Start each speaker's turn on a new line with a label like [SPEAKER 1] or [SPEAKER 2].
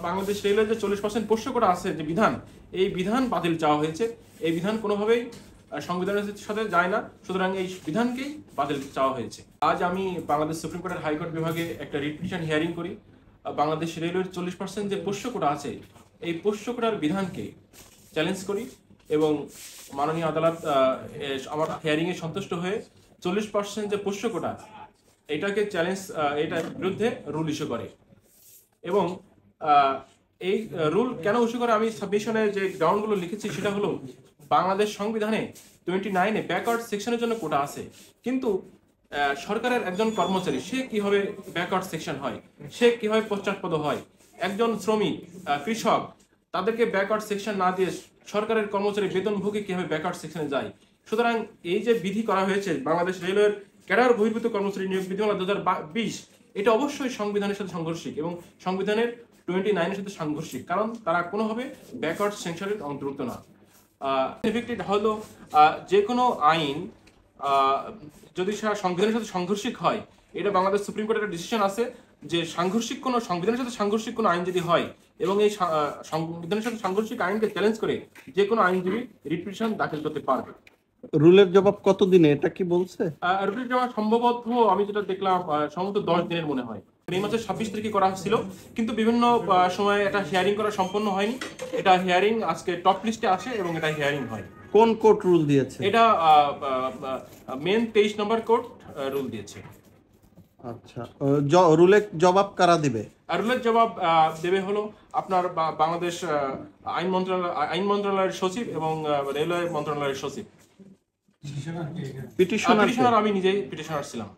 [SPEAKER 1] Bangladesh railway যে 40% পোষ্য করা আছে যে বিধান, এই বিধান বাতিল চাওয়া হয়েছে। এই বিধান কোনোভাবেই সংবিধানের সাথে যায় না, সুতরাং এই বিধানকেই বাতিল চাওয়া হয়েছে। আজ আমি বাংলাদেশ সুপ্রিম কোর্টের হাইকোর্ট বিভাগে একটা রিট পিটিশন হিয়ারিং করি। বাংলাদেশ রেলওয়ের 40% যে পোষ্য কোটা আছে, এই পোষ্য কোটার বিধানকে চ্যালেঞ্জ করি এবং মাননীয় আদালত আমার হিয়ারিংয়ে সন্তুষ্ট হয়ে 40% যে পোষ্য কোটা এটাকে চ্যালেঞ্জ, এটার বিরুদ্ধে রুল ইস্যু করে। এবং এই রুল কেন ইস্যু করে, আমি সাবমিশনে যে গ্রাউন্ডগুলো লিখেছি সেটা হলো, বাংলাদেশ সংবিধানে 29-এ ব্যাকওয়ার্ড সেকশনের জন্য কোটা আছে, কিন্তু সরকারের একজন কর্মচারী সে কিভাবে ব্যাকওয়ার্ড সেকশন হয়, সে কিভাবে পশ্চাৎপদ হয়, একজন শ্রমিক, কৃষক, তাদেরকে ব্যাকওয়ার্ড সেকশন না দিয়ে সরকারের কর্মচারী বেতনভোগী কিভাবে ব্যাকওয়ার্ড সেকশনে যায়। সুতরাং এই যে বিধি করা হয়েছে বাংলাদেশ রেলওয়ের ক্যাডার বহির্ভূত কর্মচারী নিয়োগ বিধিমালা 2020, এটা অবশ্যই সংবিধানের সাথে সাংঘর্ষিক এবং সংবিধানের 29-এর সাথে সাংঘর্ষিক, কারণ তারা কোনোভাবে ব্যাকওয়ার্ড সেকশনের অন্তর্ভুক্ত না। এফেক্টেড হলো যে কোনো আইন যদি সংবিধানের সাথে সাংঘর্ষিক হয়, এটা বাংলাদেশ সুপ্রিম কোর্টের একটা ডিসিশন আছে যে সাংঘর্ষিক কোনো সংবিধানের সাথে সাংঘর্ষিক কোনো আইন যদি হয় এবং এই সংবিধানের সাথে সাংঘর্ষিক আইনকে চ্যালেঞ্জ করে যে কোনো আইনজীবী রিট পিটিশন দাখিল করতে পারবে।
[SPEAKER 2] রুলের জবাব কতদিনে, এটা কি বলছে?
[SPEAKER 1] রুলের জবাব সম্ভবত আমি যেটা দেখলাম সম্ভবত 10 দিনের মনে হয়। এই মাসের 26 তারিখে করা ছিল, কিন্তু বিভিন্ন সময় এটা হিয়ারিং করা সম্পন্ন হয়নি। এটা হিয়ারিং আজকে টপ লিস্টে আসে এবং এটা হিয়ারিং হয়।
[SPEAKER 2] কোন কোর্ট রুল দিয়েছে?
[SPEAKER 1] এটা মেন 23 নম্বর কোর্ট রুল দিয়েছে।
[SPEAKER 2] আচ্ছা, রুলের জবাব কারা দিবে?
[SPEAKER 1] রুলের জবাব দেবে হলো আপনার বাংলাদেশ আইন মন্ত্রণালয়ের সচিব এবং রেলওয়ে মন্ত্রণালয়ের সচিব।
[SPEAKER 2] পিটিশনার
[SPEAKER 1] আমি নিজেই পিটিশনার ছিলাম।